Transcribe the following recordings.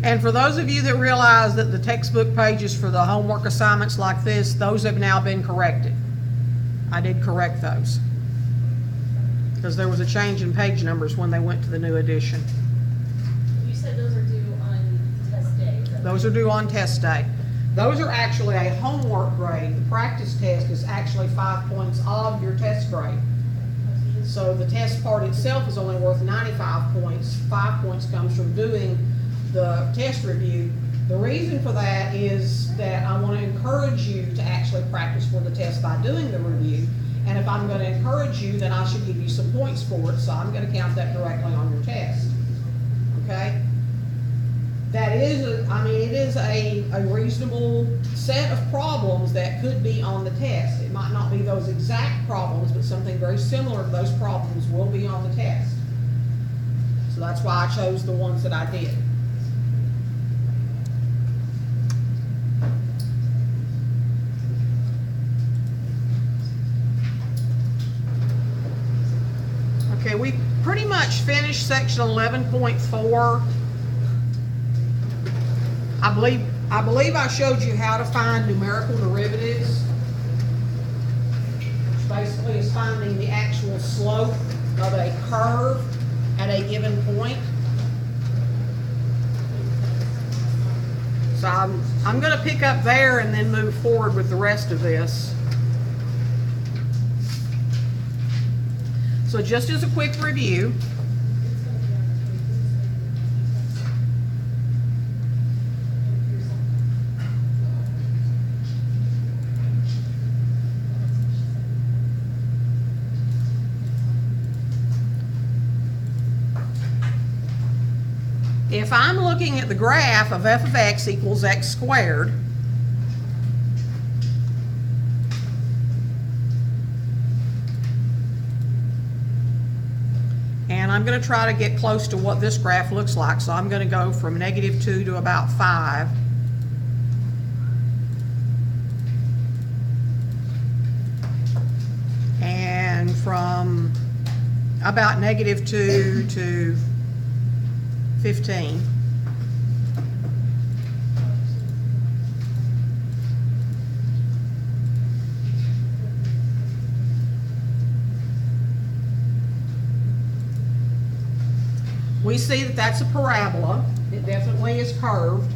And for those of you that realize that the textbook pages for the homework assignments like this, those have now been corrected. I did correct those. Because there was a change in page numbers when they went to the new edition. You said those are due on test day. Those are due on test day. Those are actually a homework grade. The practice test is actually 5 points of your test grade. So the test part itself is only worth 95 points. 5 points comes from doing the test review. The reason for that is that I want to encourage you to actually practice for the test by doing the review. And if I'm going to encourage you, then I should give you some points for it. So I'm going to count that directly on your test. Okay? That is, it is a reasonable set of problems that could be on the test. It might not be those exact problems, but something very similar to those problems will be on the test. So that's why I chose the ones that I did. Okay, we pretty much finished section 11.4. I believe I showed you how to find numerical derivatives, which basically is finding the actual slope of a curve at a given point. So I'm going to pick up there and then move forward with the rest of this. So just as a quick review, if I'm looking at the graph of f of x equals x squared, and I'm going to try to get close to what this graph looks like, so I'm going to go from -2 to about 5. And from about -2 to 15. We see that that's a parabola. It definitely is curved.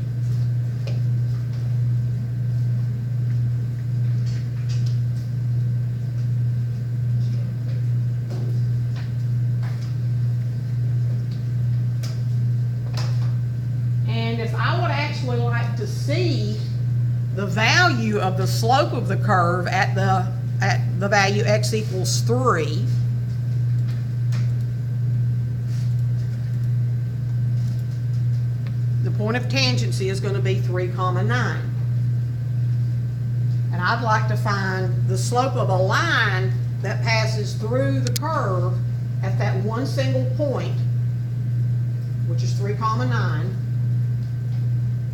And if I would actually like to see the value of the slope of the curve at the value x equals 3, the point of tangency is going to be 3, 9. And I'd like to find the slope of a line that passes through the curve at that one single point, which is 3, 9.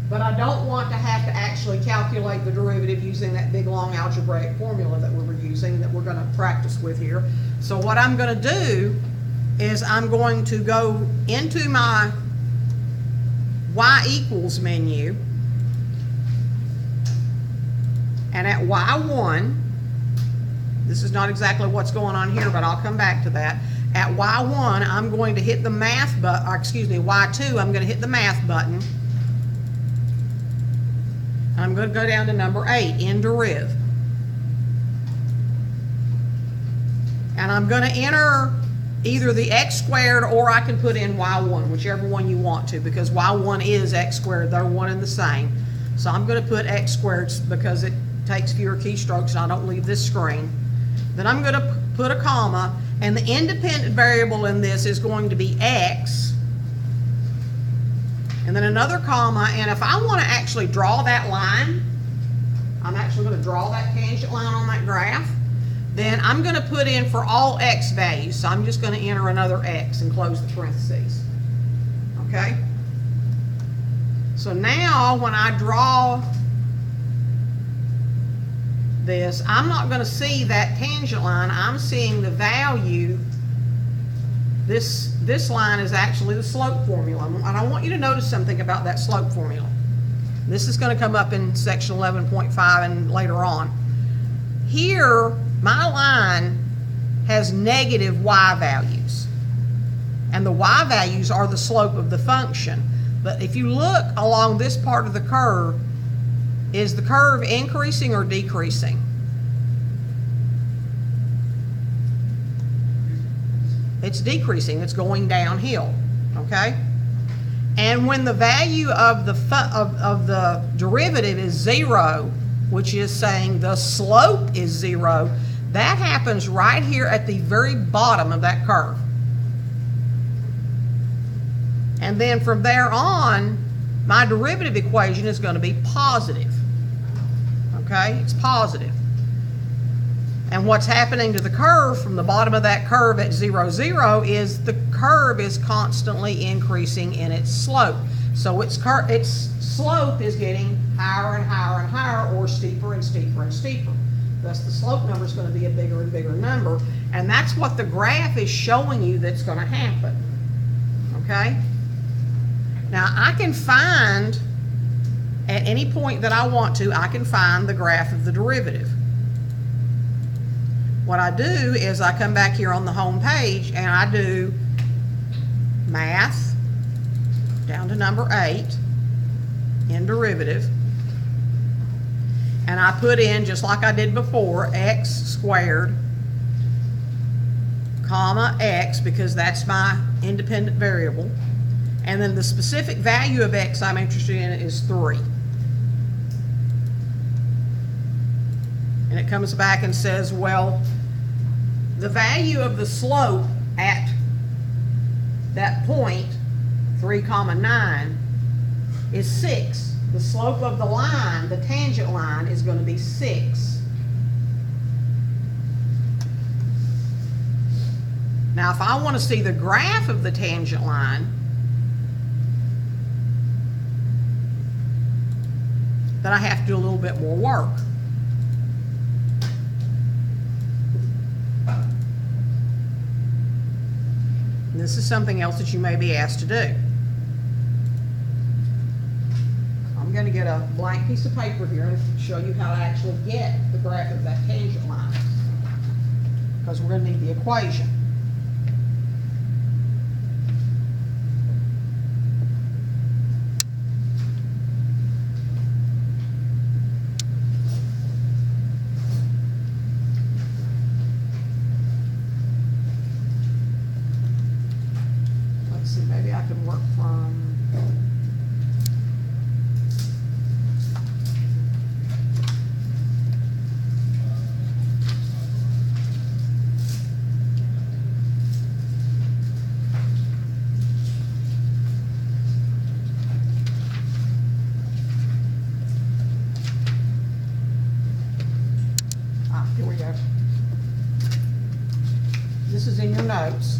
But I don't want to have to actually calculate the derivative using that big long algebraic formula that we were using, that we're going to practice with here. So what I'm going to do is I'm going to go into my y equals menu, and at y1, this is not exactly what's going on here, but I'll come back to that. At y1, I'm going to hit the math button, or excuse me, y2, I'm going to hit the math button. I'm going to go down to number 8, in deriv. And I'm going to enter either the x squared, or I can put in y1, whichever one you want to, because y1 is x squared. They're one and the same. So I'm going to put x squared because it takes fewer keystrokes and I don't leave this screen. Then I'm going to put a comma, and the independent variable in this is going to be x, and then another comma. And if I want to actually draw that line, I'm actually going to draw that tangent line on that graph, then I'm going to put in for all x values. So I'm just going to enter another x and close the parentheses. Okay? So now when I draw this, I'm not going to see that tangent line. I'm seeing the value this line is actually the slope formula. And I want you to notice something about that slope formula. This is going to come up in section 11.5 and later on. Here, my line has negative y values. And the y values are the slope of the function. But if you look along this part of the curve, is the curve increasing or decreasing? It's decreasing, it's going downhill, okay? And when the value of the derivative is 0, which is saying the slope is 0, that happens right here at the very bottom of that curve. And then from there on, my derivative equation is going to be positive. Okay? It's positive. And what's happening to the curve from the bottom of that curve at 0, 0 is the curve is constantly increasing in its slope. So its slope is getting higher and higher and higher, or steeper and steeper and steeper. Thus the slope number is going to be a bigger and bigger number. And that's what the graph is showing you that's going to happen. Okay? Now I can find, at any point that I want to, I can find the graph of the derivative. What I do is I come back here on the home page and I do math down to number 8 in derivative, and I put in, just like I did before, x squared comma x, because that's my independent variable, and then the specific value of x I'm interested in is 3. And it comes back and says, well, the value of the slope at that point, 3, 9, is 6. The slope of the line, the tangent line, is going to be 6. Now, if I want to see the graph of the tangent line, then I have to do a little bit more work. And this is something else that you may be asked to do. I'm going to get a blank piece of paper here and show you how to actually get the graph of that tangent line, because we're going to need the equation. Maybe I can work from here we go. This is in your notes.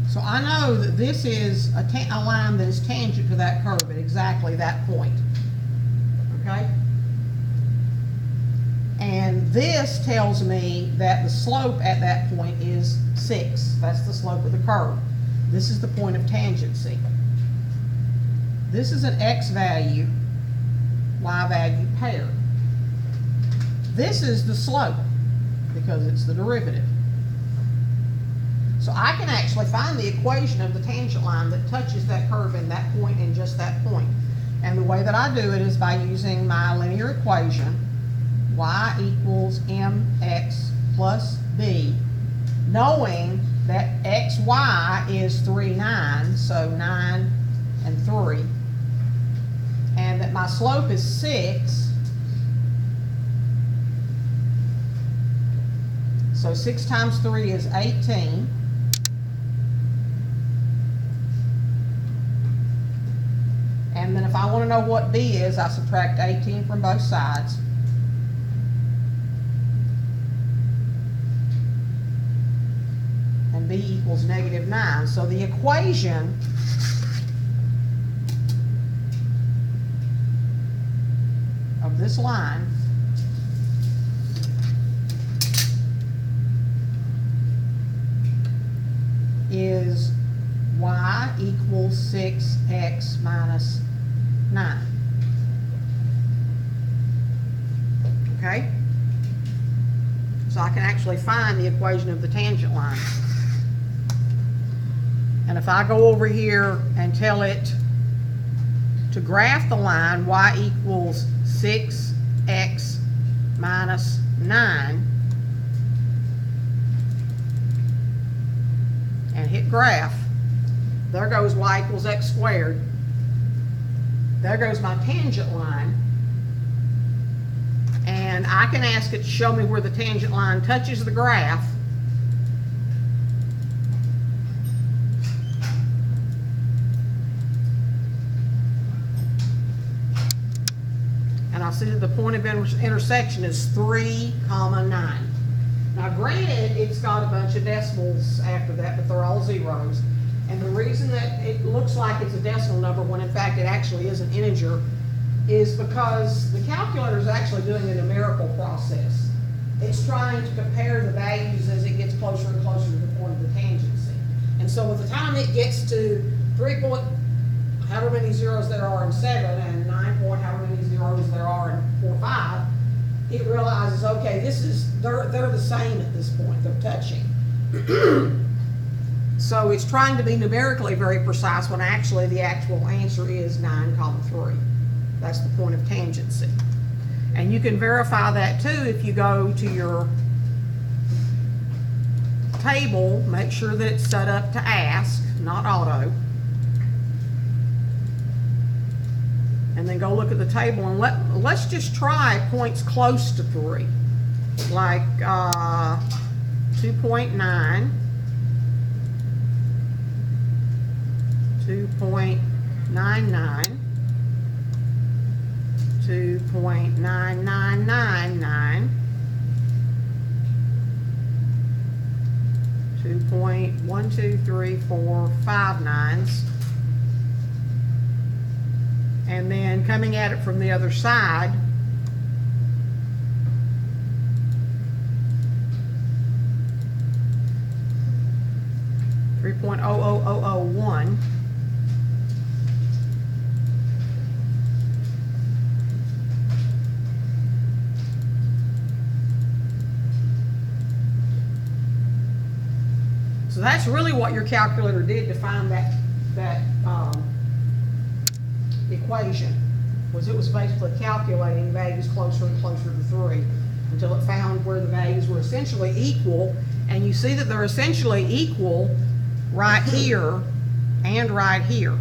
So I know that this is a line that is tangent to that curve at exactly that point, okay? And this tells me that the slope at that point is 6. That's the slope of the curve. This is the point of tangency. This is an x value, y value pair. This is the slope, because it's the derivative. So I can actually find the equation of the tangent line that touches that curve in that point and just that point. And the way that I do it is by using my linear equation, y equals mx plus b, knowing that xy is 3, 9, so 9 and 3, and that my slope is 6. So 6 times 3 is 18. And then if I want to know what b is, I subtract 18 from both sides. And b equals -9. So the equation of this line is y equals 6x minus 9. Okay? So I can actually find the equation of the tangent line. And if I go over here and tell it to graph the line y equals 6x minus 9 and hit graph, there goes y equals x squared. There goes my tangent line. And I can ask it to show me where the tangent line touches the graph. And I see that the point of intersection is 3, 9. Now granted, it's got a bunch of decimals after that, but they're all zeros. And the reason that it looks like it's a decimal number when in fact it actually is an integer is because the calculator is actually doing a numerical process. It's trying to compare the values as it gets closer and closer to the point of the tangency. And so by the time it gets to 3 point, however many zeros there are in 7, and 9 point, however many zeros there are in 4, 5, it realizes, okay, they're the same at this point, they're touching. So it's trying to be numerically very precise when actually the actual answer is 9, 3. That's the point of tangency. And you can verify that too if you go to your table, make sure that it's set up to ask, not auto. And then go look at the table and let's just try points close to 3. Like 2.9, 2.99, 2.9999, 2.12345 and then coming at it from the other side, .00001. So that's really what your calculator did to find that equation, was it was basically calculating values closer and closer to 3 until it found where the values were essentially equal. And you see that they're essentially equal right here and right here.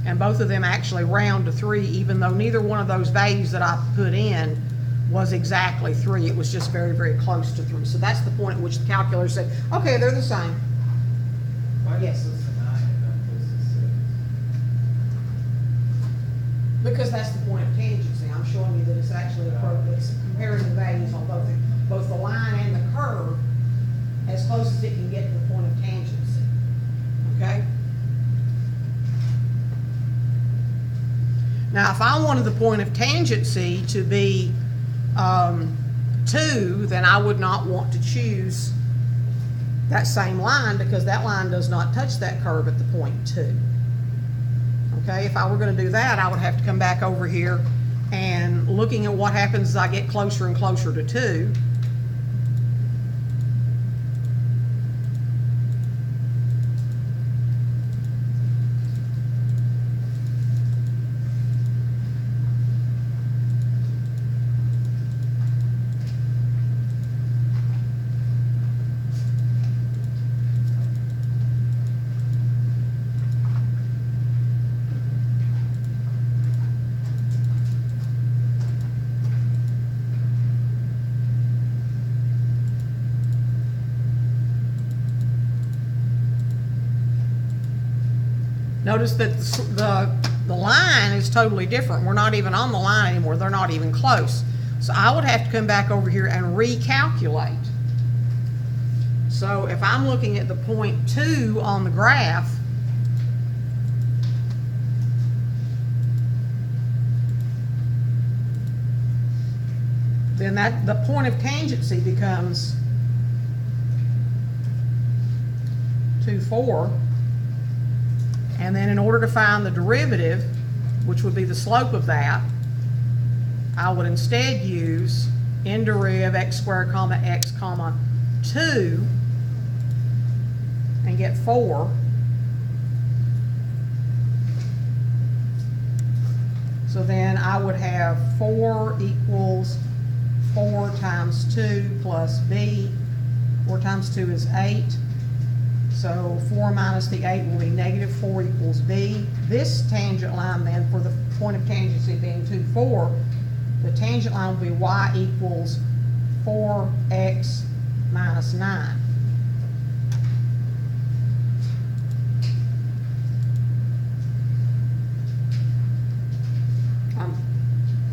And both of them actually round to 3, even though neither one of those values that I put in was exactly 3. It was just very, very close to 3. So that's the point at which the calculator said, okay, they're the same. Why Yes. is this a 9 and not close to 6? Because that's the point of tangency. I'm showing you that it's actually appropriate. It's comparing the values on both the line and the curve as close as it can get to the point of tangency. Okay? Now, if I wanted the point of tangency to be 2, then I would not want to choose that same line because that line does not touch that curve at the point 2. Okay, if I were going to do that, I would have to come back over here and looking at what happens as I get closer and closer to 2. Notice that the line is totally different. We're not even on the line anymore. They're not even close. So I would have to come back over here and recalculate. So if I'm looking at the point 2 on the graph, then the point of tangency becomes 2.4. And then in order to find the derivative, which would be the slope of that, I would instead use n deriv x squared comma x comma 2 and get 4. So then I would have 4 equals 4 times 2 plus b. 4 times 2 is 8. So 4 minus the 8 will be negative 4 equals b. This tangent line then, for the point of tangency being 2, 4, the tangent line will be y equals 4x minus 9.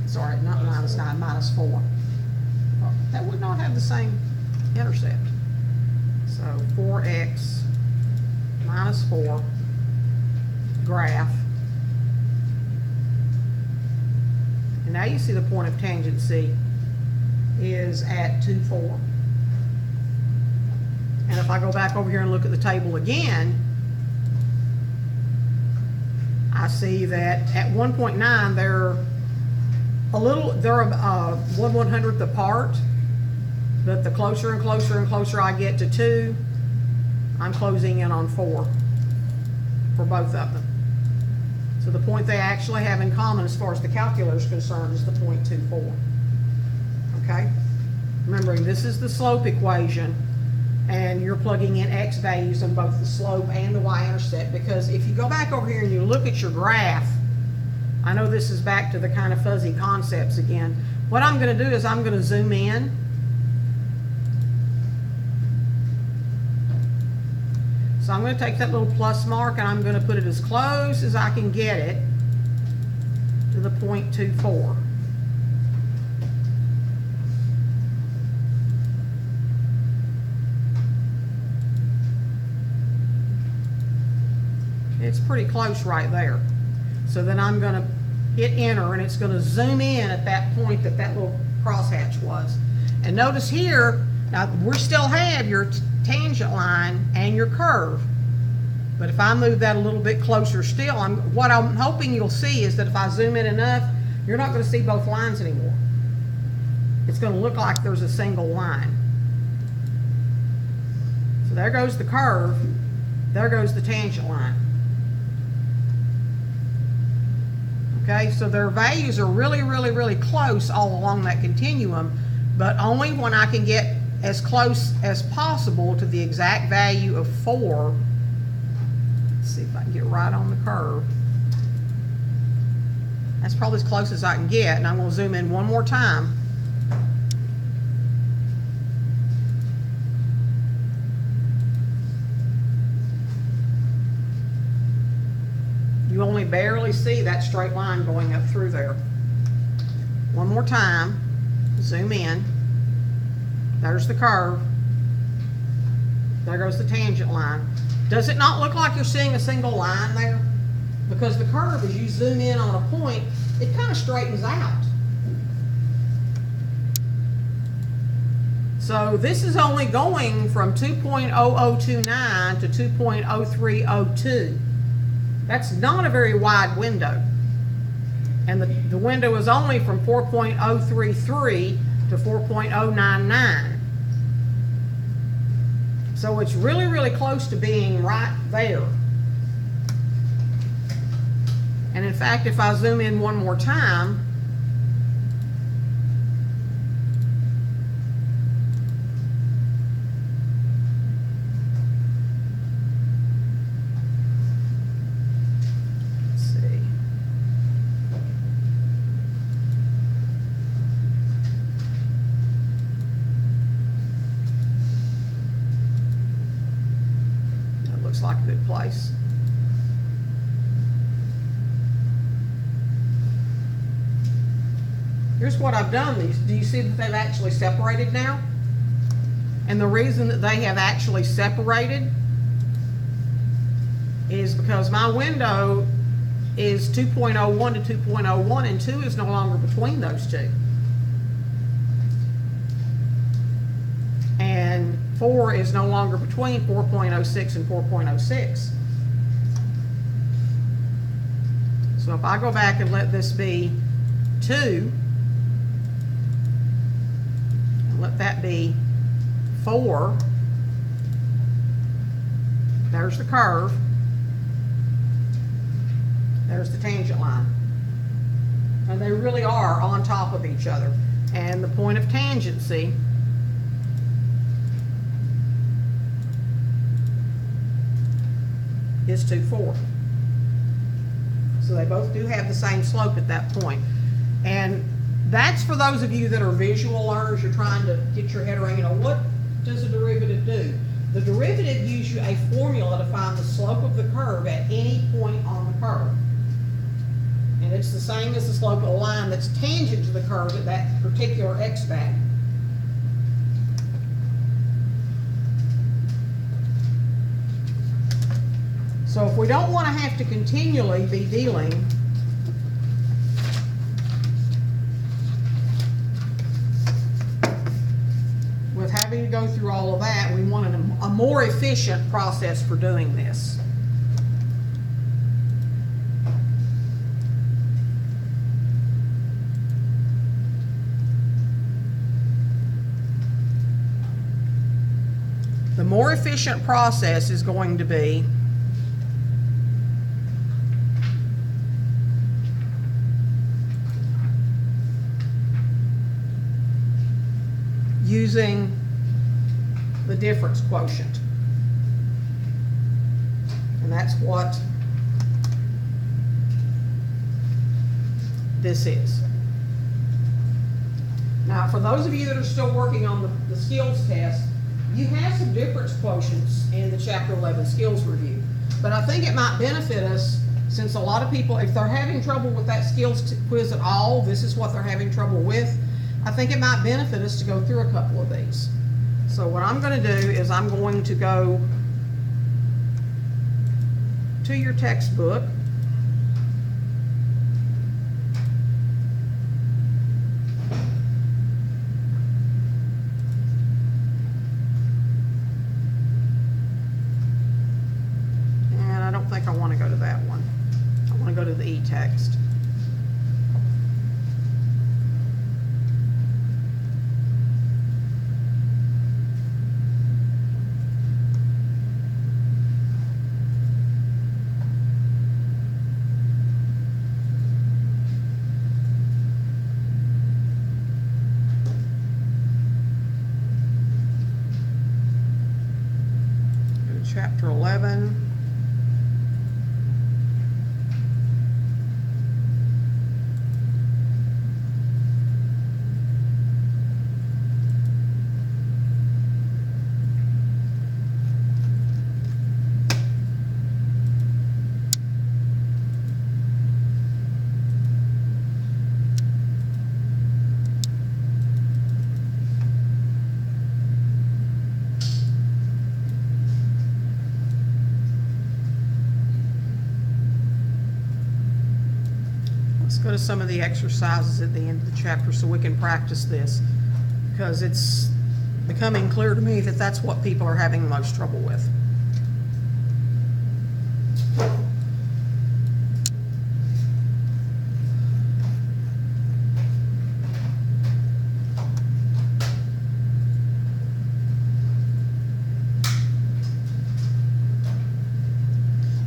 Sorry, not minus 9, minus 4. Well, that would not have the same intercept. So 4x minus 4 graph. And now you see the point of tangency is at 2, 4. And if I go back over here and look at the table again, I see that at 1.9 they're a little, they're 1/100th apart, but the closer and closer and closer I get to 2, I'm closing in on 4 for both of them. So the point they actually have in common as far as the calculator is concerned is the point 2,4. Okay? Remembering this is the slope equation, and you're plugging in x values on both the slope and the y-intercept, because if you go back over here and you look at your graph, I know this is back to the kind of fuzzy concepts again. What I'm going to do is I'm going to zoom in. So I'm going to take that little plus mark and I'm going to put it as close as I can get it to the point 2,4. It's pretty close right there. So then I'm going to hit enter and it's going to zoom in at that point that that little crosshatch was. And notice here, now we still have your tangent line and your curve. But if I move that a little bit closer still, what I'm hoping you'll see is that if I zoom in enough, you're not going to see both lines anymore. It's going to look like there's a single line. So there goes the curve, there goes the tangent line. Okay, so their values are really, really, really close all along that continuum, but only when I can get as close as possible to the exact value of 4. Let's see if I can get right on the curve. That's probably as close as I can get, and I'm going to zoom in one more time. You only barely see that straight line going up through there. One more time, zoom in. There's the curve. There goes the tangent line. Does it not look like you're seeing a single line there? Because the curve, as you zoom in on a point, it kind of straightens out. So this is only going from 2.0029 to 2.0302. That's not a very wide window. And the window is only from 4.033 to 4.099. So it's really, really close to being right there. And in fact, if I zoom in one more time, like a good place. Here's what I've done. Do you see that they've actually separated now? And the reason that they have actually separated is because my window is 2.01 to 2.01 and 2 is no longer between those two. And 4 is no longer between 4.06 and 4.06. So if I go back and let this be 2, and let that be 4, there's the curve, there's the tangent line. And they really are on top of each other. And the point of tangency is 2, 4. So they both do have the same slope at that point. And that's for those of you that are visual learners, you're trying to get your head around, what does a derivative do? The derivative gives you a formula to find the slope of the curve at any point on the curve. And it's the same as the slope of a line that's tangent to the curve at that particular x value. So if we don't want to have to continually be dealing with having to go through all of that, we want a more efficient process for doing this. The more efficient process is going to be using the difference quotient. And that's what this is. Now, for those of you that are still working on the skills test, you have some difference quotients in the Chapter 11 skills review. But I think it might benefit us, since a lot of people, if they're having trouble with that skills quiz at all, this is what they're having trouble with, I think it might benefit us to go through a couple of these. So what I'm going to do is I'm going to go to your textbook. And I don't think I want to go to that one. I want to go to the e-text. Chapter 11. Let's go to some of the exercises at the end of the chapter so we can practice this, because it's becoming clear to me that that's what people are having the most trouble with.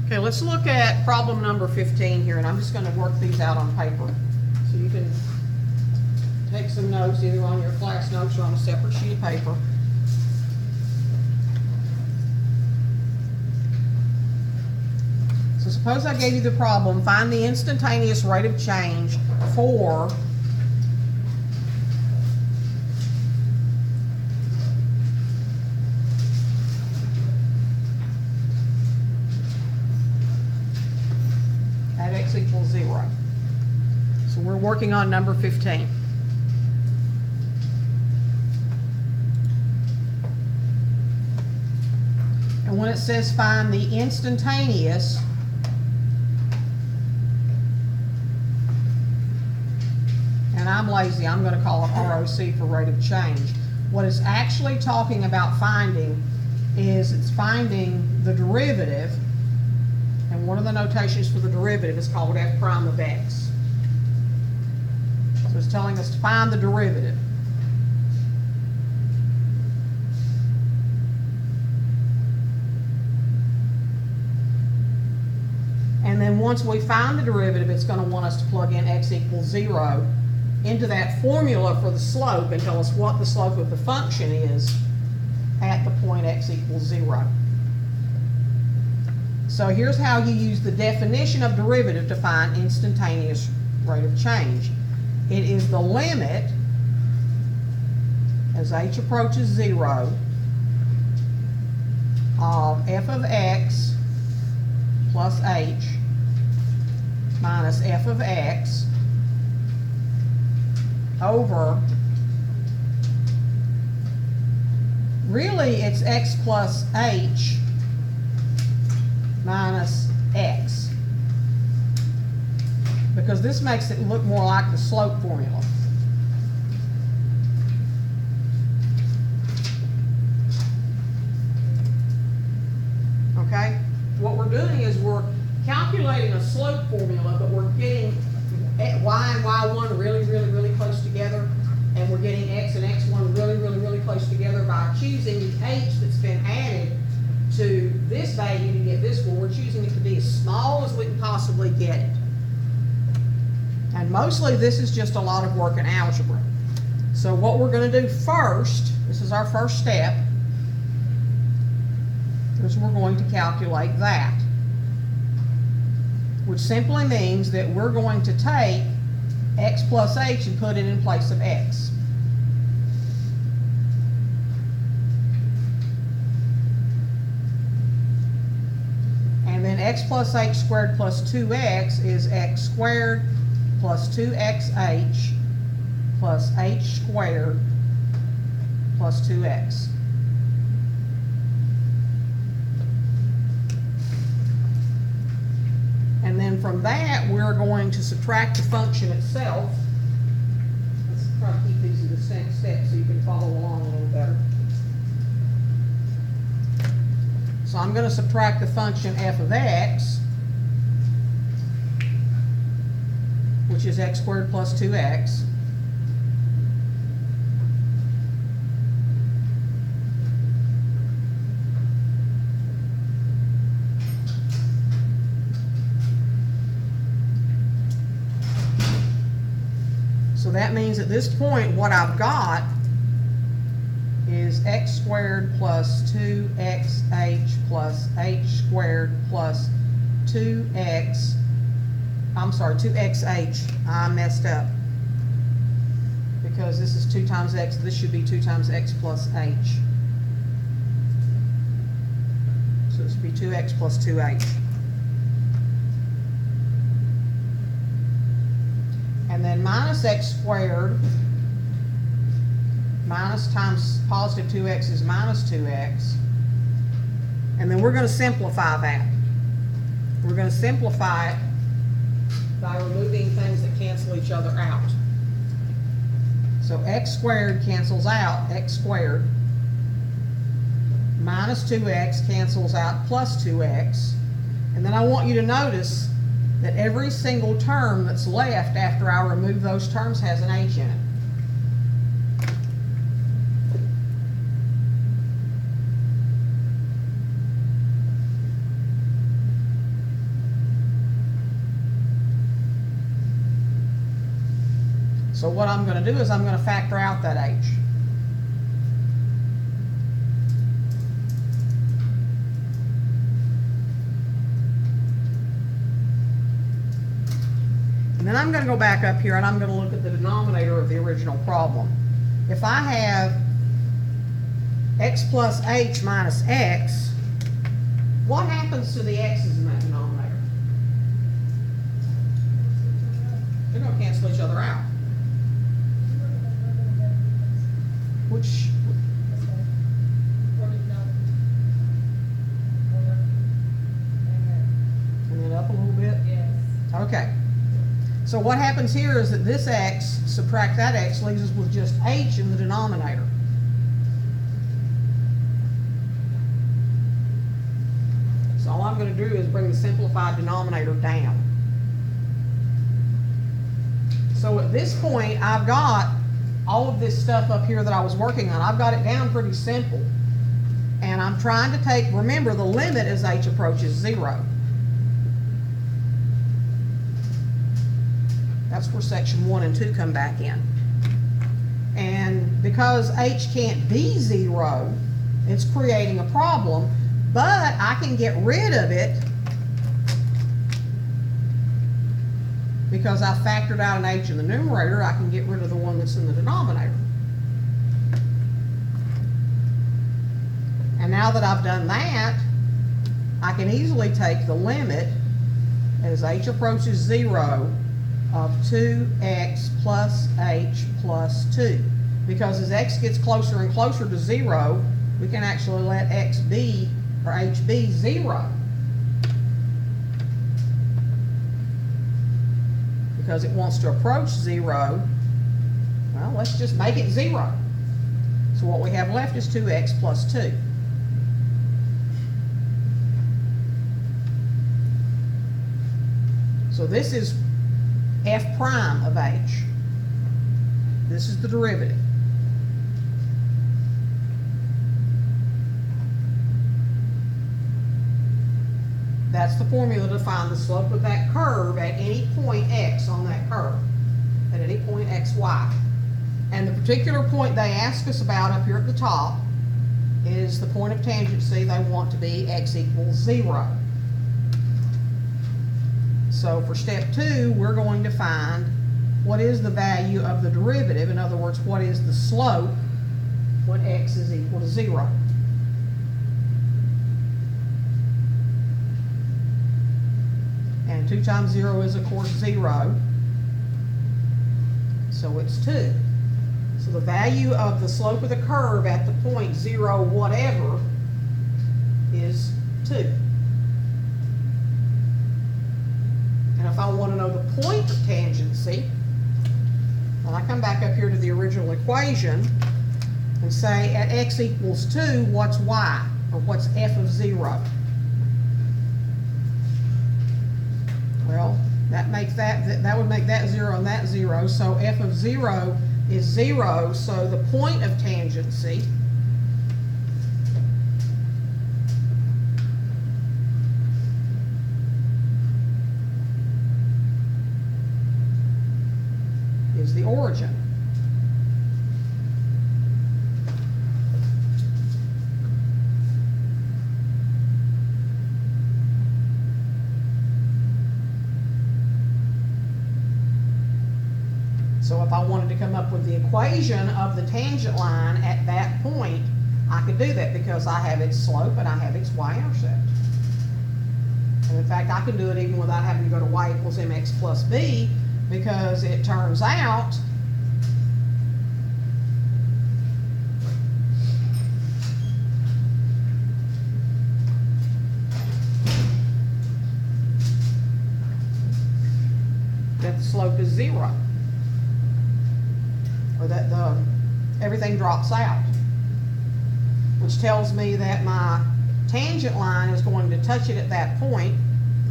Okay, let's look at problem number 15 here, and I'm just going to work these out on paper. So you can take some notes either on your class notes or on a separate sheet of paper. So suppose I gave you the problem, find the instantaneous rate of change for at x equals 0. So we're working on number 15. And when it says find the instantaneous, and I'm lazy, I'm going to call it ROC for rate of change. What it's actually talking about finding is it's finding the derivative, and one of the notations for the derivative is called f prime of x. So it's telling us to find the derivative. And then once we find the derivative, it's going to want us to plug in x equals 0 into that formula for the slope and tell us what the slope of the function is at the point x equals 0. So here's how you use the definition of derivative to find instantaneous rate of change. It is the limit as h approaches 0 of f of x plus h minus f of x over, really it's x plus h minus x, because this makes it look more like the slope formula. Okay? What we're doing is we're calculating a slope formula, but we're getting y and y1 really close together, and we're getting x and x1 really close together by choosing the h that's been added to this value to get this one. We're choosing it to be as small as we can possibly get it. And mostly this is just a lot of work in algebra. So what we're going to do first, this is our first step, is we're going to calculate that, which simply means that we're going to take x plus h and put it in place of x. And then x plus h squared plus 2x is x squared plus 2xh plus h squared plus 2x. And then from that, we're going to subtract the function itself. Let's try to keep these in distinct steps so you can follow along a little better. So I'm going to subtract the function f of x, which is x squared plus 2x. So that means at this point what I've got is x squared plus 2xh plus h squared plus 2xh. I messed up because this is 2 times x. This should be 2 times x plus h. So this would be 2x plus 2h. And then minus x squared minus times positive 2x is minus 2x. And then we're going to simplify that. We're going to simplify it by removing things that cancel each other out. So x squared cancels out x squared. Minus 2x cancels out plus 2x. And then I want you to notice that every single term that's left after I remove those terms has an h in it. So what I'm going to do is I'm going to factor out that h. And then I'm going to go back up here and I'm going to look at the denominator of the original problem. If I have x plus h minus x, what happens to the x's in that denominator? They're going to cancel each other out. Which, and then up a little bit? Yes. Okay. So what happens here is that this x, subtract that x, leaves us with just h in the denominator. do is bring the simplified denominator down. So at this point, I've got all of this stuff up here that I was working on. I've got it down pretty simple. And I'm trying to take, remember, the limit as h approaches 0. That's where section 1 and 2 come back in. And because h can't be 0, it's creating a problem, but I can get rid of it because I factored out an h in the numerator. I can get rid of the one that's in the denominator. And now that I've done that, I can easily take the limit as h approaches 0 of 2x plus h plus 2. Because as x gets closer and closer to 0, we can actually let x be, or h be 0. Because it wants to approach 0, well, let's just make it 0. So what we have left is 2x plus 2. So this is f prime of h. This is the derivative. That's the formula to find the slope of that curve at any point x on that curve, at any point xy. And the particular point they ask us about up here at the top is the point of tangency. They want to be x equals 0. So for step 2, we're going to find what is the value of the derivative. In other words, what is the slope when x is equal to 0. And 2 times 0 is, of course, 0. So it's 2. So the value of the slope of the curve at the point 0 whatever is 2. And if I want to know the point of tangency, then I come back up here to the original equation and say at x equals 2, what's y? Or what's f of 0? Well, that would make that 0 and that 0. So f of 0 is 0. So the point of tangency is the origin. So if I wanted to come up with the equation of the tangent line at that point, I could do that because I have its slope and I have its y-intercept. And in fact, I can do it even without having to go to y equals mx plus b, because it turns out that the slope is 0. Or that everything drops out, which tells me that my tangent line is going to touch it at that point.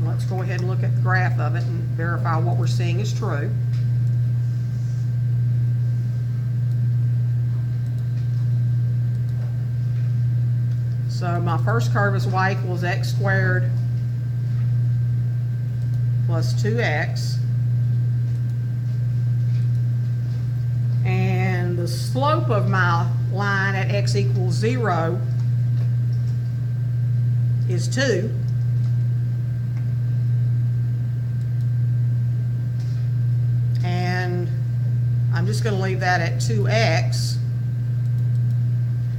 Let's go ahead and look at the graph of it and verify what we're seeing is true. So my first curve is y equals x squared plus 2x. And the slope of my line at x equals 0 is 2. And I'm just going to leave that at 2x,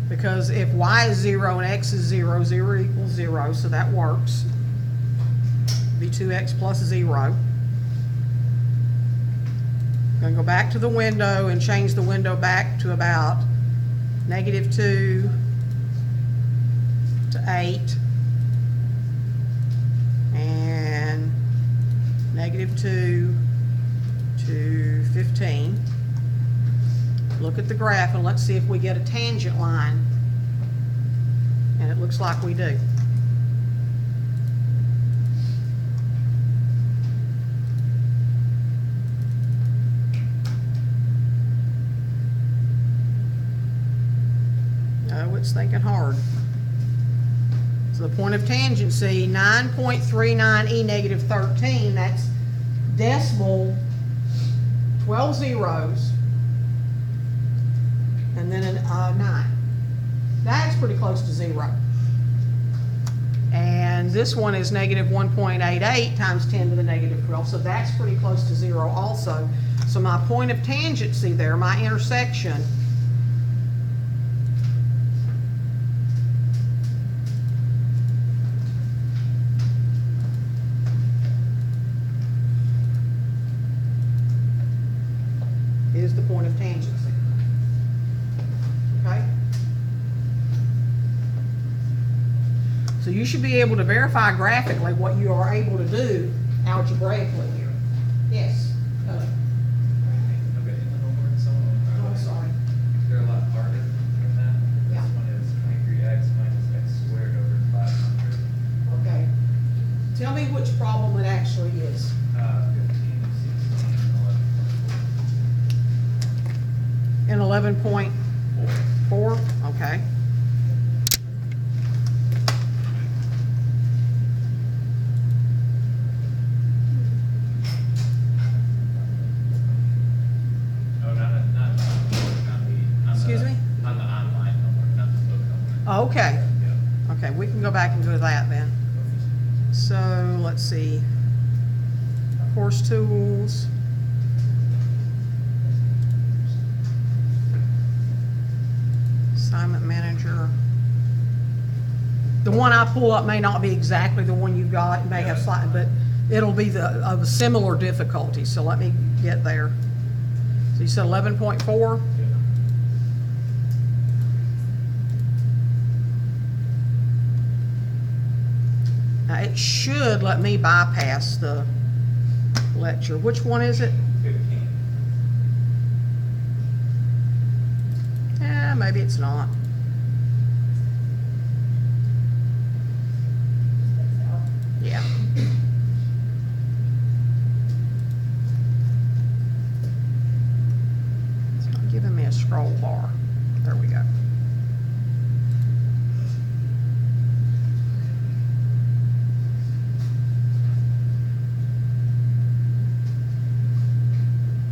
because if y is 0 and x is 0, 0 equals 0, so that works. Be 2x plus 0. I'm going to go back to the window and change the window back to about -2 to 8 and -2 to 15. Look at the graph and let's see if we get a tangent line. And it looks like we do. it's thinking hard. So the point of tangency, 9.39 negative 13, that's decimal, 12 zeros, and then a 9. That's pretty close to 0. And this one is negative 1.88 times 10 to the negative 12, so that's pretty close to 0 also. So my point of tangency there, my intersection, is the point of tangency. Okay? So you should be able to verify graphically what you are able to do algebraically here. Yes? Okay, in the homework, some of them Oh, are I'm like, sorry. they're a lot harder than that. Yeah. This one is 23x minus x squared over 500. Okay. Tell me which problem it actually is. 15 and 16 and 11.4. In 11.4? Okay. Oh, not the, Excuse me? On the online homework, not the book homework. Okay. Yeah. Okay, we can go back and do that then. So, let's see. Course tools. Assignment manager. The one I pull up may not be exactly the one you got, it may have slightly, but it'll be of a similar difficulty, so let me get there. So you said 11.4? Yeah. Now, it should let me bypass the lecture. Which one is it? 15. Yeah, maybe it's not. Yeah. It's not giving me a scroll bar. There we go.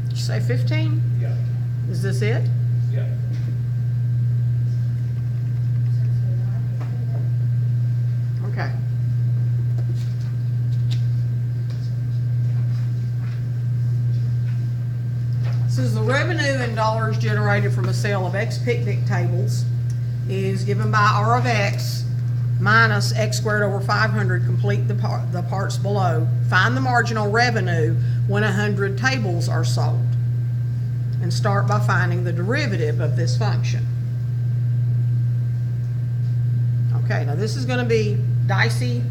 Did you say 15? Yeah. Is this it? Yeah. Okay. Says the revenue in dollars generated from a sale of X picnic tables is given by R of X minus X squared over 500. Complete the parts below. Find the marginal revenue when 100 tables are sold. And start by finding the derivative of this function. Okay, now this is going to be dicey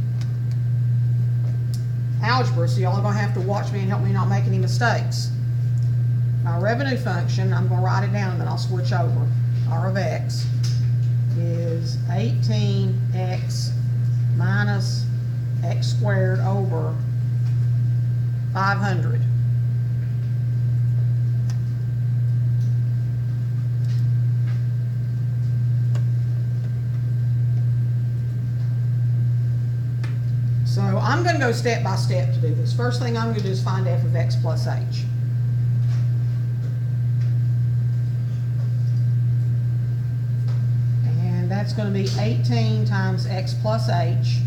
algebra, so y'all are going to have to watch me and help me not make any mistakes. My revenue function, I'm going to write it down and then I'll switch over. R of X is 18x minus x squared over 500. So I'm going to go step by step to do this. First thing I'm going to do is find f of x plus h. And that's going to be 18 times x plus h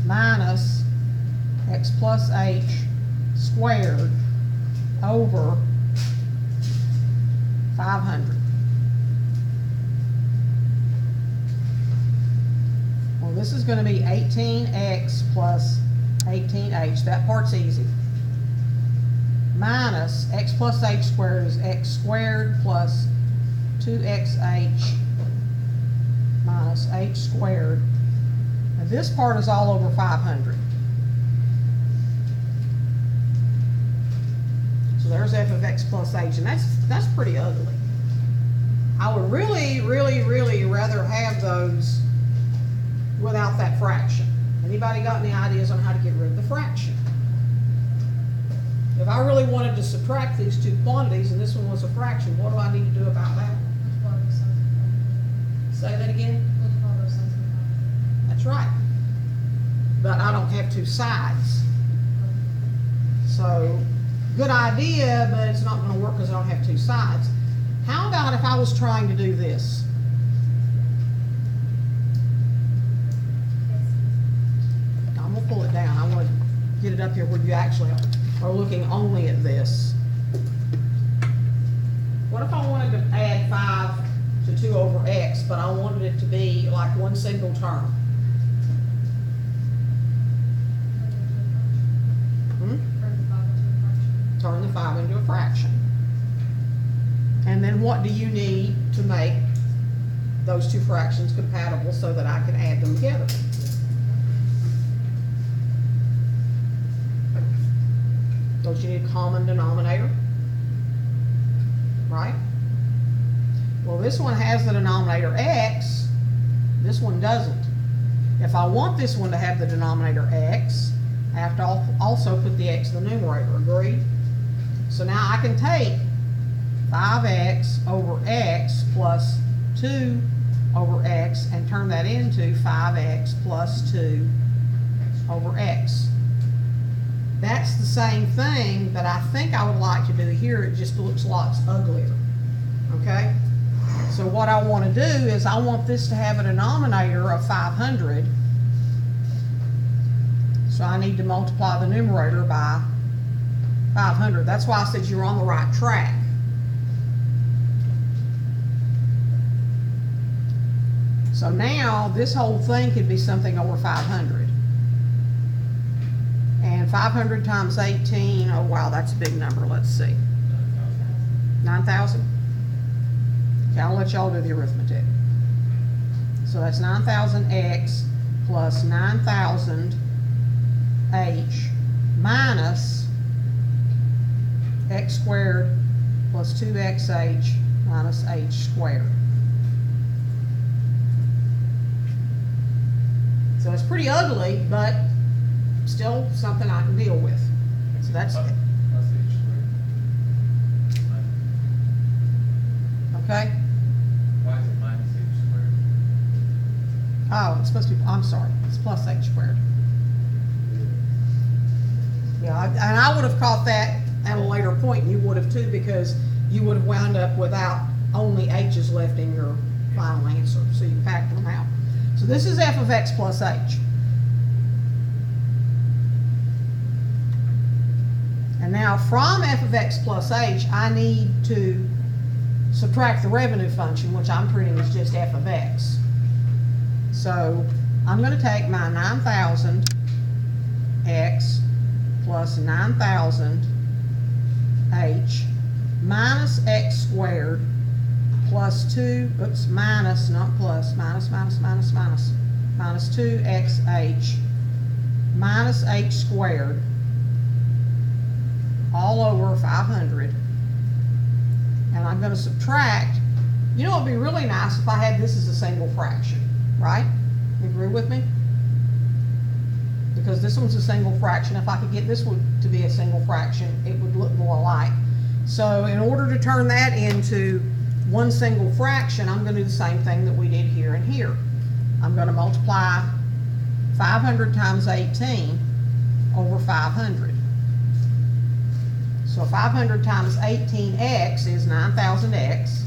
minus x plus h squared over 500. Well, this is going to be 18x plus 18h. That part's easy. Minus x plus h squared is x squared plus 2xh minus h squared. And this part is all over 500. So there's f of x plus h, and that's pretty ugly. I would really, really, really rather have those without that fraction. Anybody got any ideas on how to get rid of the fraction? If I really wanted to subtract these two quantities and this one was a fraction, what do I need to do about that? Plug some Say that again? Multiply those sides by 500. That's right. But I don't have two sides. So, good idea, but it's not gonna work because I don't have two sides. How about if I was trying to do this? I'm gonna pull it down. I wanna get it up here where you actually are looking only at this. What if I wanted to add 5 to 2 over x, but I wanted it to be like one single term? Hmm? Turn the 5 into a fraction. Turn the 5 into a fraction. And then what do you need to make those two fractions compatible so that I can add them together? Don't you need a common denominator? Right? Well, this one has the denominator x, this one doesn't. If I want this one to have the denominator x, I have to also put the x in the numerator, agreed? So now I can take 5x over x plus 2 over x and turn that into 5x plus 2 over x. That's the same thing that I think I would like to do here, it just looks lots uglier, okay? So what I want to do is I want this to have a denominator of 500, so I need to multiply the numerator by 500. That's why I said you're on the right track. So now this whole thing could be something over 500. And 500 times 18, oh wow, that's a big number, let's see. 9,000? Okay, I'll let y'all do the arithmetic. So that's 9,000x plus 9,000h minus x squared plus 2xh minus h squared. So it's pretty ugly, but still something I can deal with. So that's, Plus h squared. okay? Why is it minus h squared? Oh, it's supposed to be, I'm sorry, it's plus h squared. Yeah, and I would have caught that at a later point, and you would have too, because you would have wound up without only h's left in your final answer, so you factor them out. So this is f of x plus h. And now from f of x plus h, I need to subtract the revenue function, which I'm treating as just f of x. So I'm going to take my 9,000 x plus 9,000 h minus x squared plus 2, oops, minus, not plus, minus 2xh minus h squared all over 500. And I'm going to subtract. You know, it'd be really nice if I had this as a single fraction, right? You agree with me? Because this one's a single fraction. If I could get this one to be a single fraction, it would look more alike. So in order to turn that into one single fraction, I'm going to do the same thing that we did here and here. I'm going to multiply 500 times 18 over 500. So 500 times 18x is 9,000x.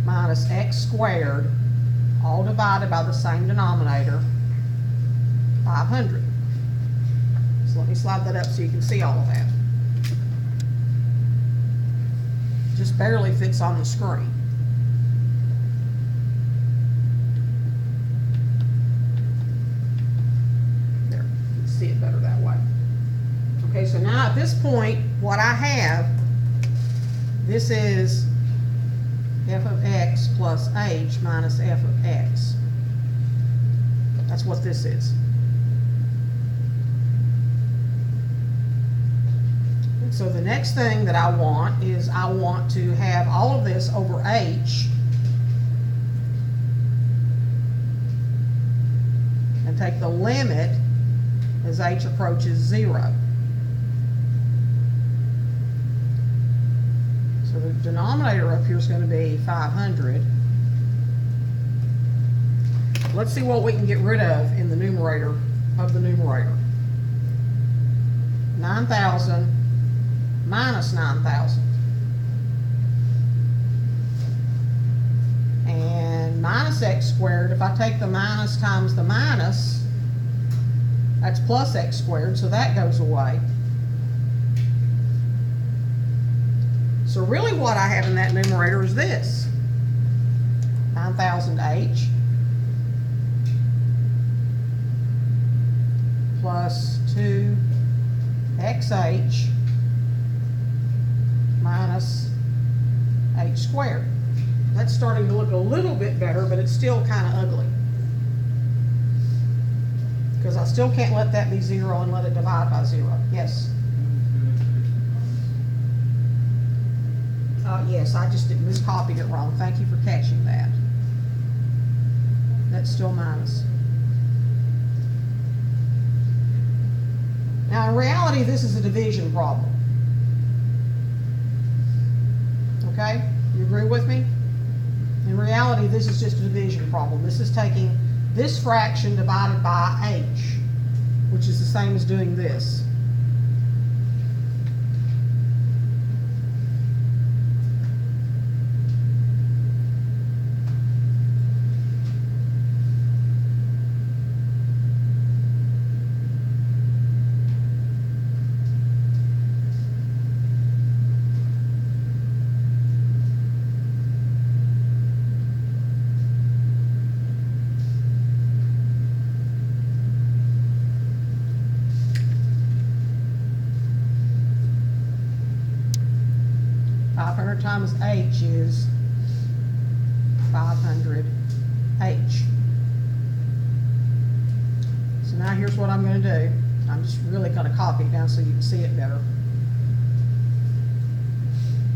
Minus x squared, all divided by the same denominator, 500. So let me slide that up so you can see all of that. Just barely fits on the screen. There, you can see it better that way. Okay, so now at this point, what I have, this is f of x plus h minus f of x. That's what this is. And so the next thing that I want is I want to have all of this over h and take the limit as h approaches 0. So the denominator up here is gonna be 500. Let's see what we can get rid of in the numerator of the numerator. 9,000 minus 9,000. And minus x squared, if I take the minus times the minus, that's plus x squared, so that goes away. So really what I have in that numerator is this. 9,000h plus 2xh minus h squared. That's starting to look a little bit better, but it's still kind of ugly. Because I still can't let that be 0 and let it divide by 0. Yes? Yes, I just miscopied it wrong. Thank you for catching that. That's still minus. Now, in reality, this is a division problem. Okay? You agree with me? In reality, this is just a division problem. This is taking this fraction divided by h, which is the same as doing this. Times h is 500h. So now here's what I'm going to do. I'm just really going to copy it down so you can see it better.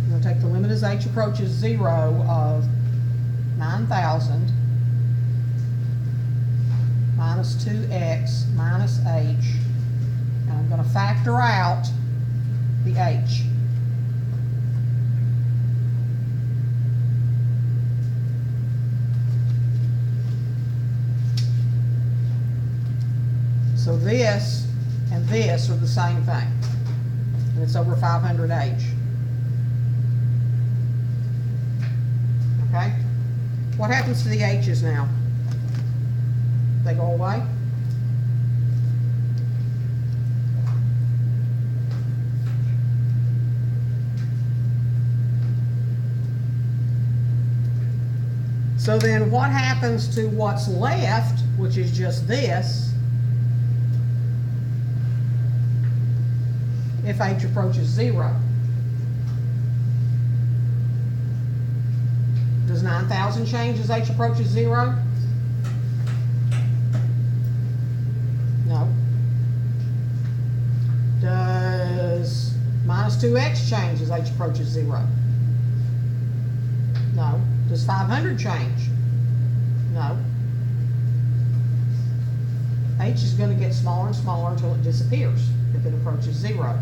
I'm going to take the limit as h approaches 0 of 9,000 minus 2x minus h, and I'm going to factor out the h. So this and this are the same thing, and it's over 500h. Okay? What happens to the h's now? They go away? So then what happens to what's left, which is just this, if h approaches 0? Does 9,000 change as h approaches 0? No. Does minus 2x change as h approaches 0? No. Does 500 change? No. H is going to get smaller and smaller until it disappears if it approaches 0.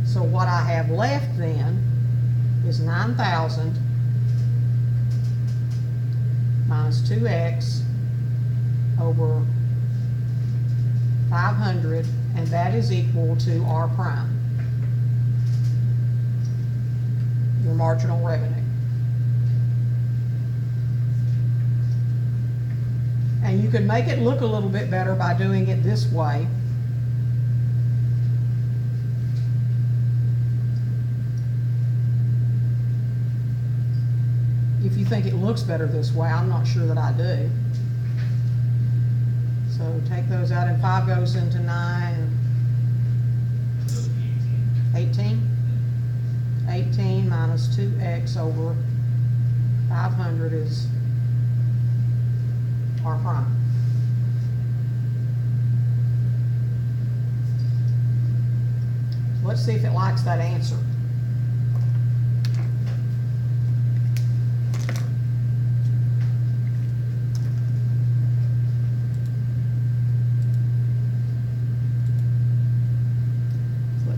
So what I have left then is 9,000 minus 2x over 500, and that is equal to r prime, your marginal revenue. And you can make it look a little bit better by doing it this way. If you think it looks better this way, I'm not sure that I do. So take those out, and 5 goes into 9. 18? 18 minus 2x over 500 is r prime. Let's see if it likes that answer.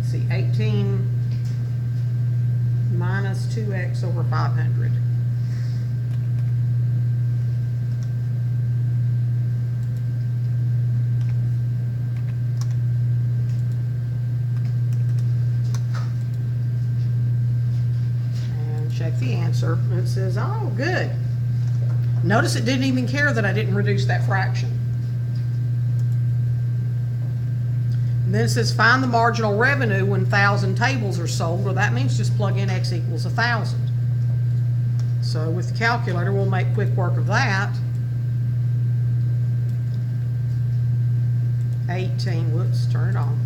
See, 18 minus minus 2x over 500. And check the answer. It says, oh, good. Notice it didn't even care that I didn't reduce that fraction. And then it says find the marginal revenue when 1,000 tables are sold. Well, that means just plug in x equals 1,000. So with the calculator, we'll make quick work of that. 18, whoops, turn it on.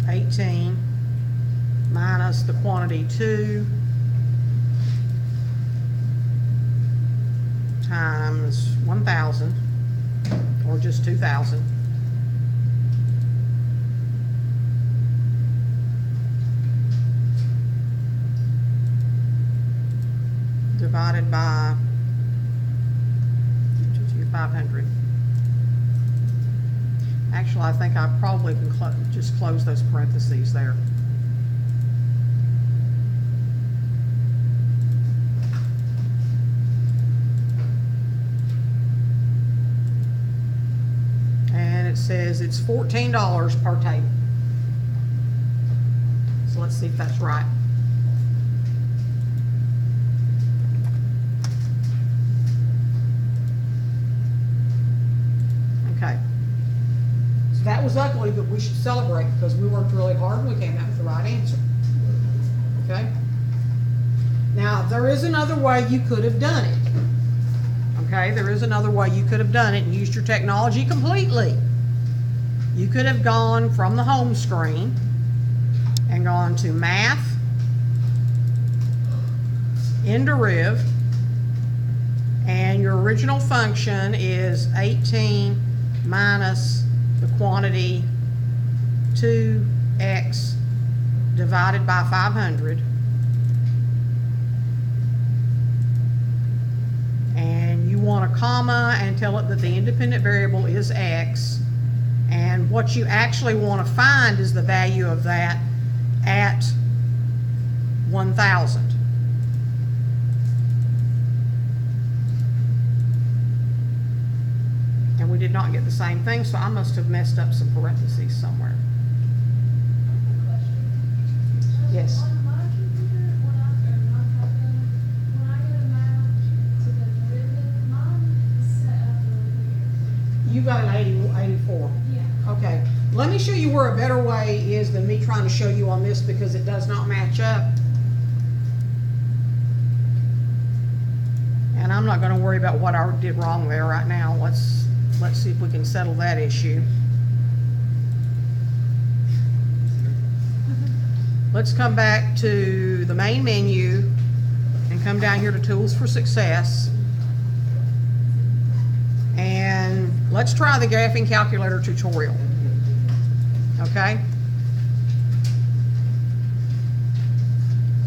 $18 minus the quantity 2 times 1,000, or just 2,000, divided by 500. Actually, I think I probably can just close those parentheses there. Says it's $14 per table. So let's see if that's right. Okay. So that was ugly, but we should celebrate because we worked really hard and we came out with the right answer. Okay. Now, there is another way you could have done it. Okay, there is another way you could have done it and used your technology completely. You could have gone from the home screen and gone to Math, in deriv, and your original function is 18 minus the quantity 2x divided by 500. And you want a comma and tell it that the independent variable is x. And what you actually want to find is the value of that at 1,000. And we did not get the same thing, so I must have messed up some parentheses somewhere. Yes. On my computer, when I get a map to the derivative, mine is set up really weird. You got an 84. Yeah. Okay. Let me show you where a better way is than me trying to show you on this because it does not match up. And I'm not going to worry about what I did wrong there right now. Let's see if we can settle that issue. Let's come back to the main menu and come down here to Tools for Success. And let's try the graphing calculator tutorial. Okay?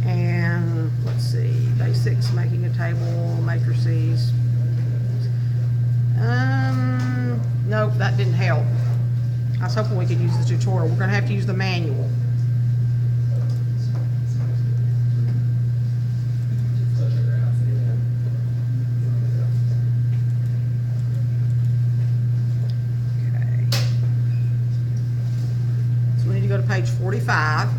And let's see, basics, making a table, matrices. Nope, that didn't help. I was hoping we could use the tutorial. We're going to have to use the manual. Okay. So we need to go to page 45.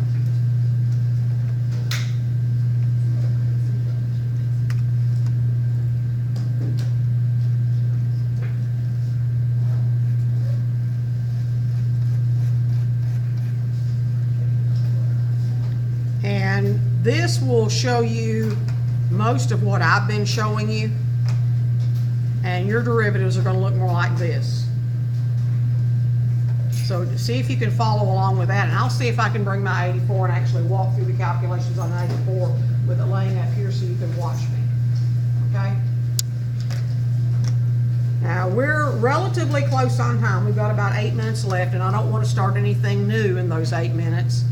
And this will show you most of what I've been showing you. And your derivatives are going to look more like this. So see if you can follow along with that. And I'll see if I can bring my 84 and actually walk through the calculations on 84 with it laying up here so you can watch me. Okay? Now we're relatively close on time. We've got about 8 minutes left and I don't want to start anything new in those 8 minutes.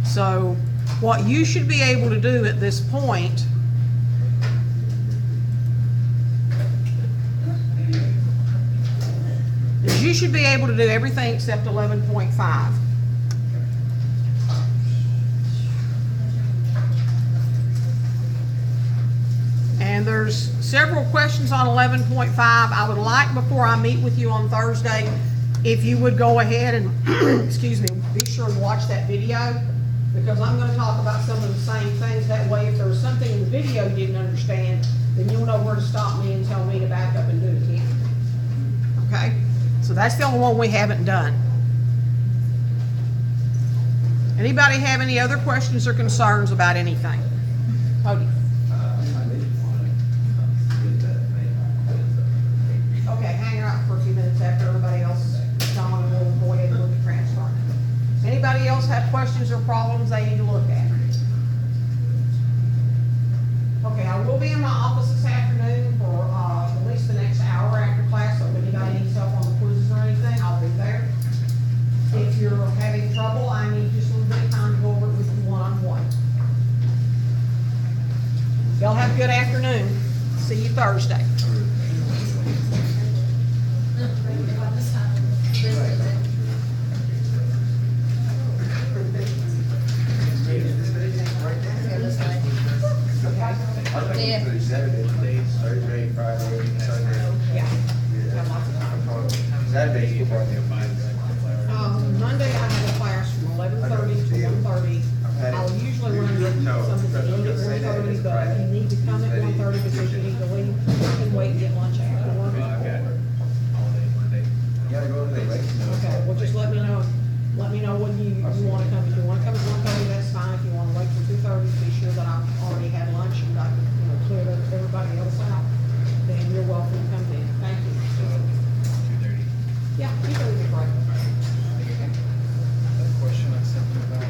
So what you should be able to do at this point is you should be able to do everything except 11.5. there's several questions on 11.5. I would like, before I meet with you on Thursday, if you would go ahead and, excuse me, be sure and watch that video, because I'm gonna talk about some of the same things. That way, if there was something in the video you didn't understand, then you'll know where to stop me and tell me to back up and do it again. Okay? So that's the only one we haven't done. Anybody have any other questions or concerns about anything? Cody? Okay, hang out for a few minutes after everybody else is gone, and we'll go ahead and look at transferring. Anybody else have questions or problems they need to look at? Okay, I will be in my office this afternoon for, at least the next hour after class, so if anybody needs help on the quizzes or anything, I'll be there. If you're having trouble, I need just a little bit of time to go over it with you one-on-one. Y'all have a good afternoon. See you Thursday. Thursday, Friday, Sunday. Yeah. Saturday's football. Monday I have a class from 11:30 to 1:30. I'll usually run something at the end at 1:30, but if you need to come at 1:30 because you need to leave, you can wait and get lunch after Well, lunch. I've got all day Monday. You gotta go to the race. Okay, well, just let me know when you wanna come. If you wanna come at 1:30, that's fine. If you wanna wait till 2:30, be sure that I've already had lunch and got, cleared everybody else out, then you're welcome to come in. Thank you. 2:30. Yeah, you can leave it right. That question I sent you about.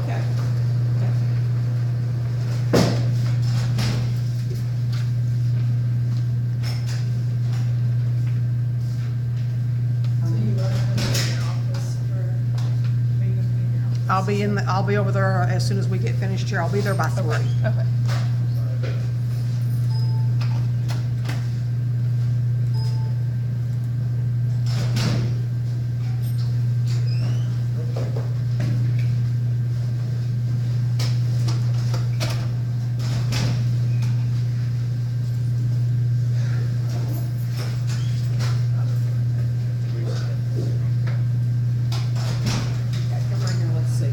Okay. I'll be over there as soon as we get finished here. I'll be there by 3. Okay. Okay, come right here, let's see.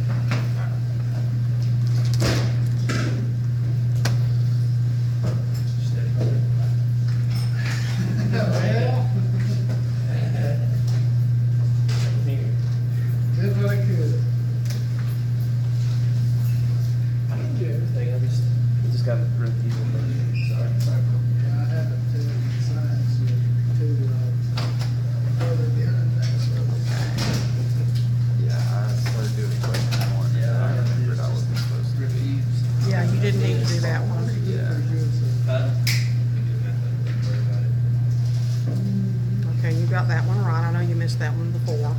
Did what I could. I can do everything, I just gotta run these. Sorry. Yeah, I had to signs to, further behind that, so. Yeah, I started doing it quick. I remembered I wasn't supposed to. Yeah, you didn't need to do that one. Okay, you got that one right. I know you missed that one before.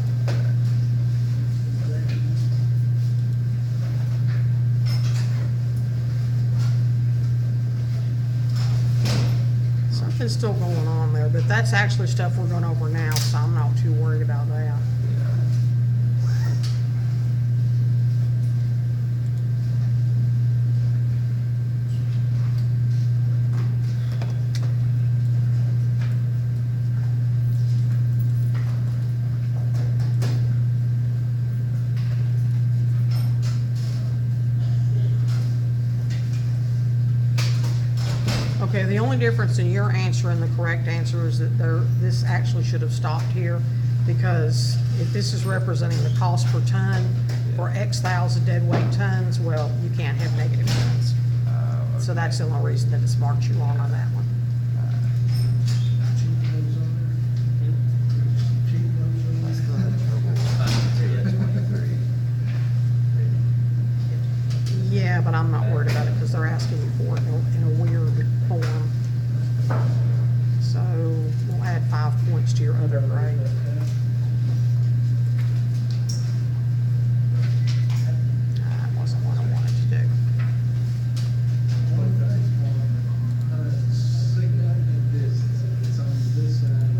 Something's still going on there, but that's actually stuff we're going over now, so I'm not too worried about that. Okay, the only difference in your answer and the correct answer is that this actually should have stopped here, because if this is representing the cost per ton for X thousand dead weight tons, well, you can't have negative tons. So that's the only reason that it's marked you wrong on that one. Cheap those on there. Cheap I those still on had trouble. 23. Yeah, but I'm not worried about it because they're asking you for it in a weird form. So we'll add 5 points to your other grade. That wasn't what I wanted to do. It's on this side.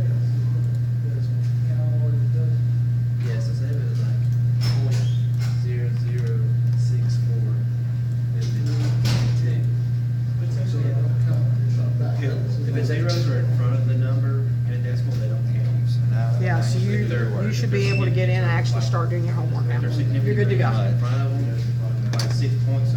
This one. Count all it does. Yes, I said it was like 0.0064. you should be able to get in and actually start doing your homework now. They're You're significantly good to go. in front of them, like 6 points